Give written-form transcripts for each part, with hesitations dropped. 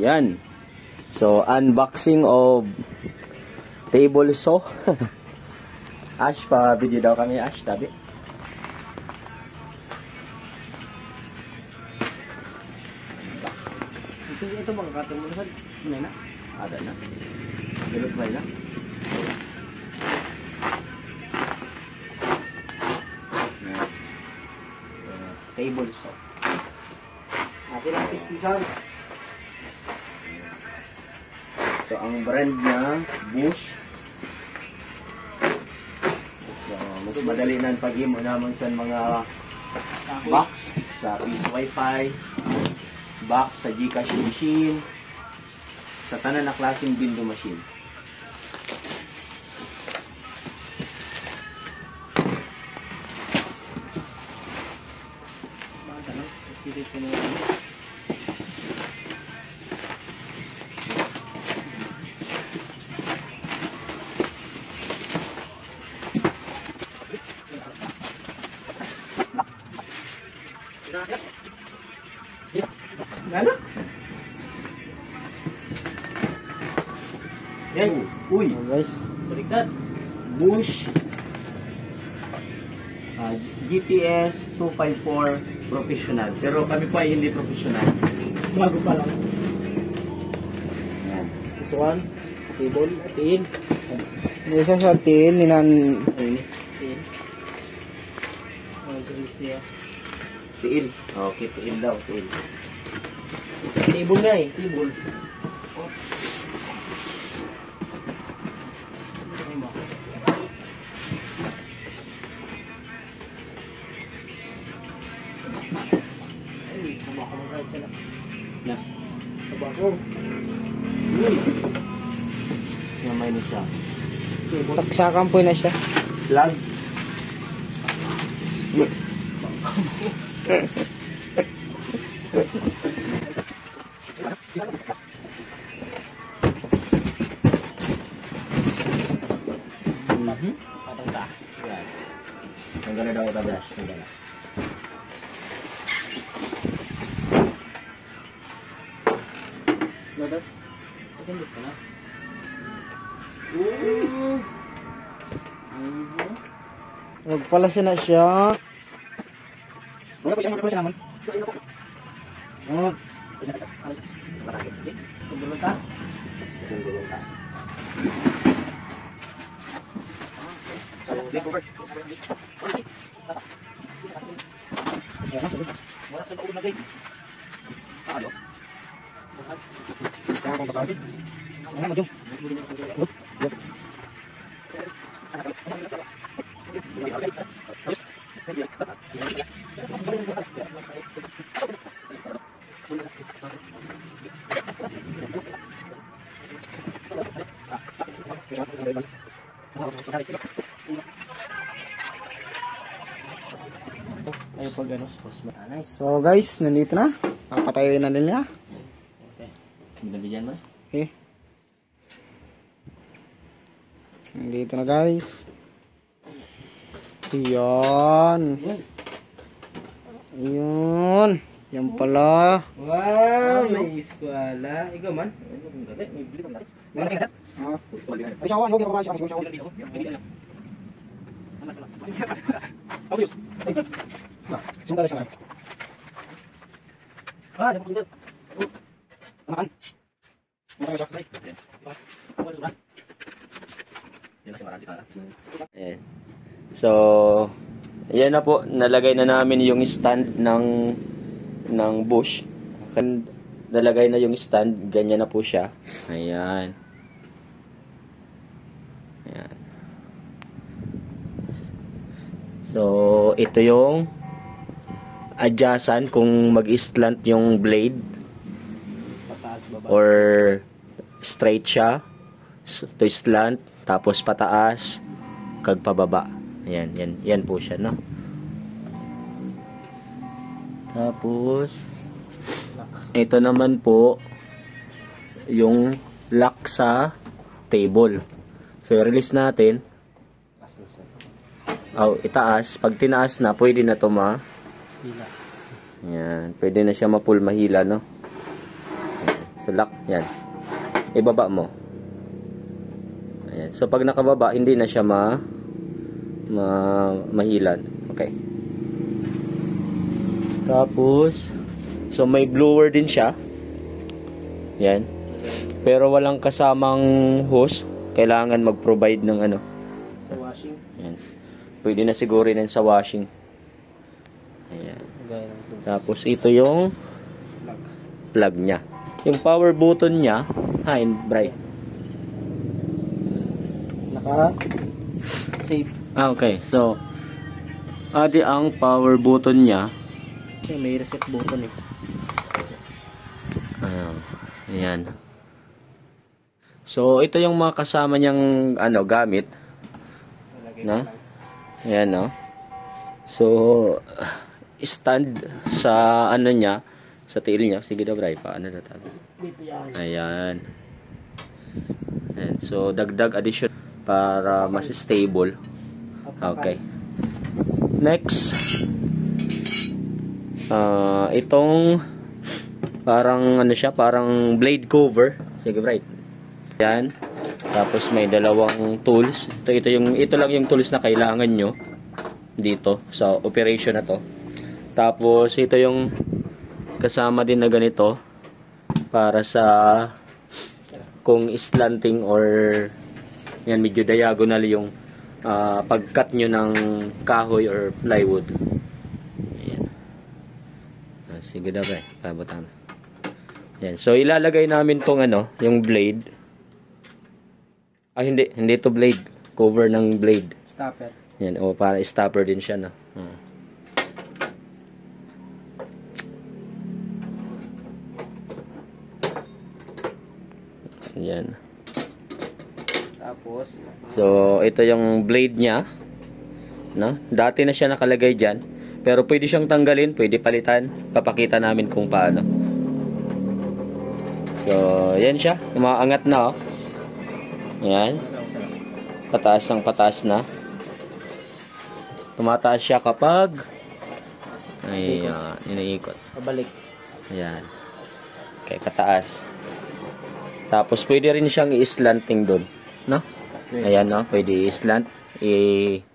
Yan. So, unboxing of table saw. Ash, pa video daw kami, Ash, tabi. Ito bang katong mo sa na? Ada na. Bilot ba na? Table saw. Atin ang pistisan. So, ang brand niya, Bush. So, mas madali na ang pag-imo naman sa mga box, sa Peace Wi-Fi, box sa Gcash machine, sa tanan na klaseng Bindo machine. Gana? Yan. Uy. Guys. Baliktad. Bush. GPS 254 professional. Pero kami po ay hindi professional. Bago pa lang. Yan. This one. Table. Tin. May isa sa tin. Ninan. Tin. Tin. Tiil. Okay, tiil daw. Tiil. Tibol na eh. Tibol. Oh. Ay, sama ko mag-ride sila. Na. Saba ko. Uy. Namay na siya. Saksakan po na siya. Plug. Patang-ta. Yan. Ang ganda daw ito, brush. Ang ganda. Lodat. Second ka na. Nagpala na siya. Wala pa siya naman. Oh. Kubulong ta. Kubulong ta. So guys, nandito na. Papatayin na nila. Okay. Binabigyan mo? Okay. Nandito na guys. Iyon. Iyon. Yan pala. Wow, may eskwala. Ikaw man? May bili natin. May natin set? Oo. Ay, siya ako. Huwag yung kapasya. Sumpa na siya. Di mo kusinsin. Namakan. Namakan siya. So, yan na po. Nalagay na namin yung stand ng Bush. Nalagay na yung stand. Ganyan na po siya. Ayan. Ayan. So, ito yung adjustan kung mag-slant yung blade or straight siya to slant, tapos pataas kag pababa. Yan po siya, no? Tapos ito naman po yung lock sa table. So i-release natin. Itaas. Pag tinaas na, pwede na to Yan. Pwede na siya ma-pull, mahila, no? So, lock. Yan. Ibaba mo. Ayan. So, pag nakababa, hindi na siya mahilan. Okay. Tapos, so may blower din siya. Yan. Pero walang kasamang hose. Kailangan mag-provide ng ano. Sa washing. Yan. Pwede na siguro rin sa washing. Ayan. Gaya ng tools. Tapos, ito yung plug niya. Yung power button niya, and bright. Naka-save. Okay. So, adi ang power button niya. Kasi may reset button eh. Ayan. So, ito yung mga kasama niyang gamit. No? Ayan, no? So, stand sa niya, sa tail niya. Sige daw, Bray. Paano na tayo? Dito yan. Ayan. Ayan. So, dagdag addition para mas stable. Okay. Next. Itong parang siya, parang blade cover. Sige, Bray. Ayan. Tapos may dalawang tools. Ito lang yung tools na kailangan nyo dito sa operation na to. Tapos ito yung kasama din na ganito para sa kung slanting or yan medyo diagonal yung pag-cut nyo ng kahoy or plywood. Ayan. Sige daw, tabutan. Ayan. So ilalagay namin tong yung blade. Hindi to blade, cover ng blade. Stopper. Yan, para stopper din siya, no. Yan. Tapos, So, ito yung blade niya, no? Dati na siya nakalagay diyan, pero pwede siyang tanggalin, pwede palitan. Papakita namin kung paano. So, yan siya, umaangat na, oh. Yan. Pataas ng pataas na. Tumataas siya kapag iniikot. pabalik. Ayan. Okay, pataas. Tapos pwede rin siyang i-slanting doon, no? Ayan, no? Pwede i-slant, ayan,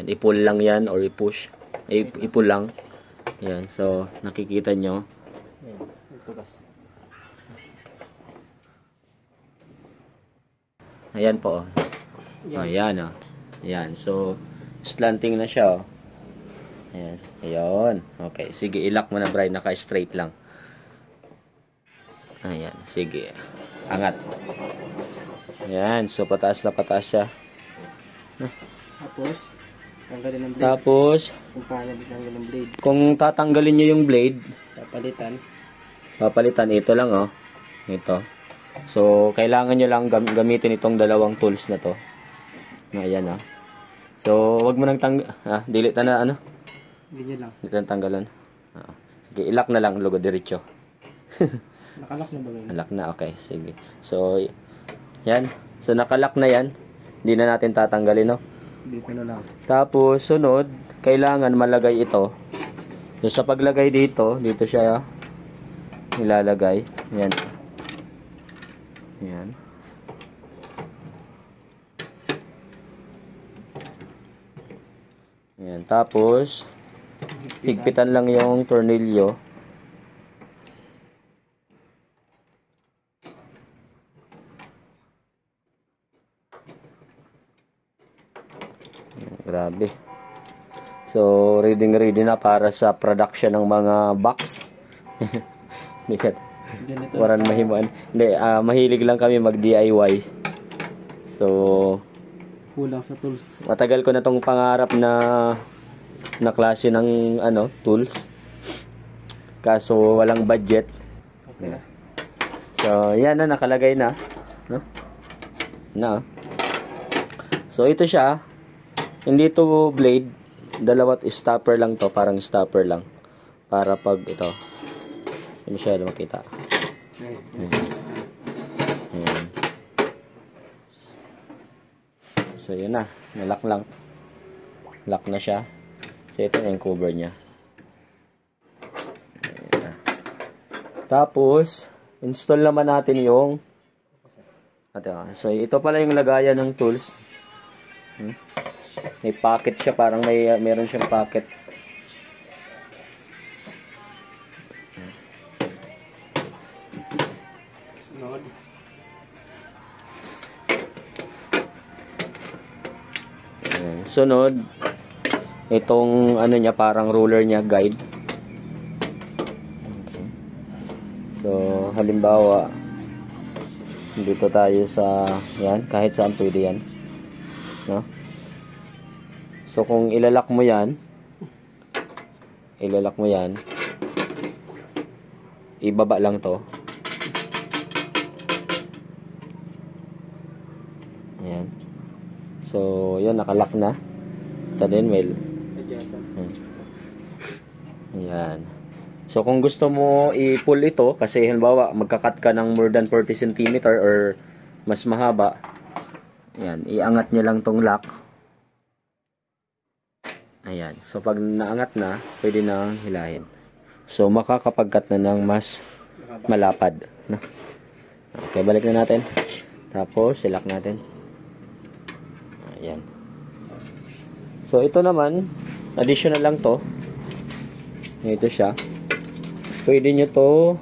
i-pull lang 'yan or i-push. I-pull lang. Ayan, so nakikita nyo. Tugas. Ayan po. Ayan, oh. Ayan, so slanting na siya, oh. Ayan. Ayun. Okay, sige, i-lock mo na, Brian, naka-straight lang. Ayan, sige. Angat. Ayan, so pataas na pataas siya. Tapos, tanggalin ng blade. Tapos, Kung paano tanggalin ng blade. kung tatanggalin nyo yung blade, Papalitan. ito lang, oh. Ito. So, kailangan nyo lang gamitin itong dalawang tools na to. Ayan, oh. So, wag mo nang delete na, Ganyan lang. Dito ang tanggalan. Sige, ilak na lang, logo diretso. Nakalock na ba ngayon? Lock na, okay. Sige. So, yan. So, nakalak na yan. Hindi na natin tatanggalin, no? Dito na lang. Tapos, sunod, kailangan malagay ito. So, sa paglagay dito siya ilalagay. Yan. Yan. Yan. Tapos, higpitan lang yung tornilyo. Grabe. So, ready na para sa production ng mga box. Waran mahimuan. Hindi, mahilig lang kami mag-DIY. So, Kulang sa tools. matagal ko na tong pangarap na klase ng tools. Kaso walang budget. Okay. So, yan na, nakalagay na. No? Na. So, ito siya. Hindi to blade. Dalawat stopper lang to. Parang stopper lang. Para pag ito. Hindi masyado makita. Ayan. So, yun na. Nalock lang. Lock na siya. So, ito yung cover niya. Tapos, install naman natin yung so, ito pala yung lagayan ng tools. May pocket siya, parang meron siyang pocket. Sunod. Sunod, itong ano niya, parang ruler niya, guide. Okay. So, halimbawa, dito tayo sa, yan, kahit saan pwede yan. No? So, kung ilalak mo yan, ibaba lang to. Ayan. So, yun, nakalock na. Ito din, well. Ayan. So, kung gusto mo i-pull ito, kasi halimbawa, magkakat ka ng more than 40 cm or mas mahaba, ayan, iangat nyo lang tong lock. Ayan. So, pag naangat na, pwede na hilahin. So, makakapagkat na ng mas malapad. No? Okay, balik na natin. Tapos, silak natin. Ayan. So, ito naman, additional lang to. Ito siya. Pwede nyo to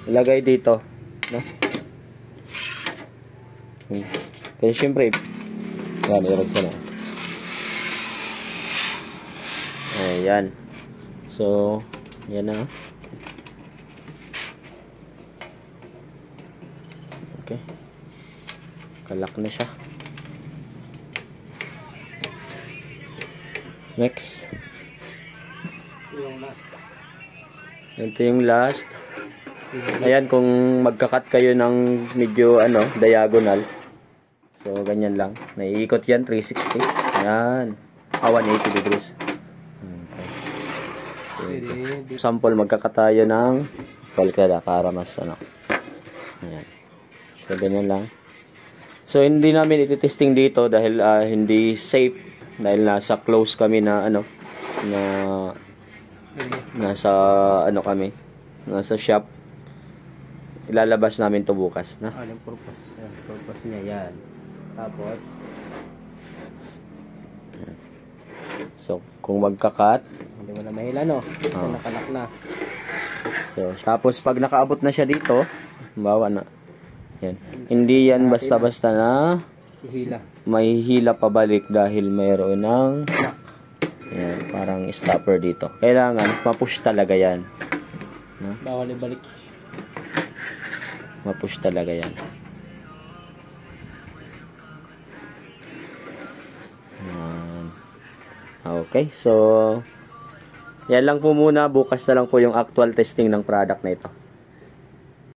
ilagay dito. No? Kasi syempre, yan, i-ragsa na. Ayan. So, yan na. Okay. Kalak na siya. Next. Yung last. Ito yung last. Ayan, kung magkakat kayo ng medyo diagonal. So, ganyan lang. Naiikot yan, 360. Ayan. 180 degrees. Okay. Sample, magkakat tayo ng palkada para mas Ayan. So, ganyan lang. So, hindi namin iti-testing dito dahil hindi safe. Dahil nasa close kami na nasa kami, nasa shop. Ilalabas namin to bukas, na. Anong purpose? Purpose niya yan. Tapos, so kung magkakat, hindi mo na mahila, no? Kasi nakalak na. So, tapos pag nakaabot na siya dito, bawa na. Yan. Hindi yan basta-basta na Hila. may hila pabalik dahil mayroon ng parang stopper dito. Kailangan mapush talaga yan. No? Bawal ibalik. Mapush talaga yan. Okay, so yan lang po muna. Bukas na lang po yung actual testing ng product na ito.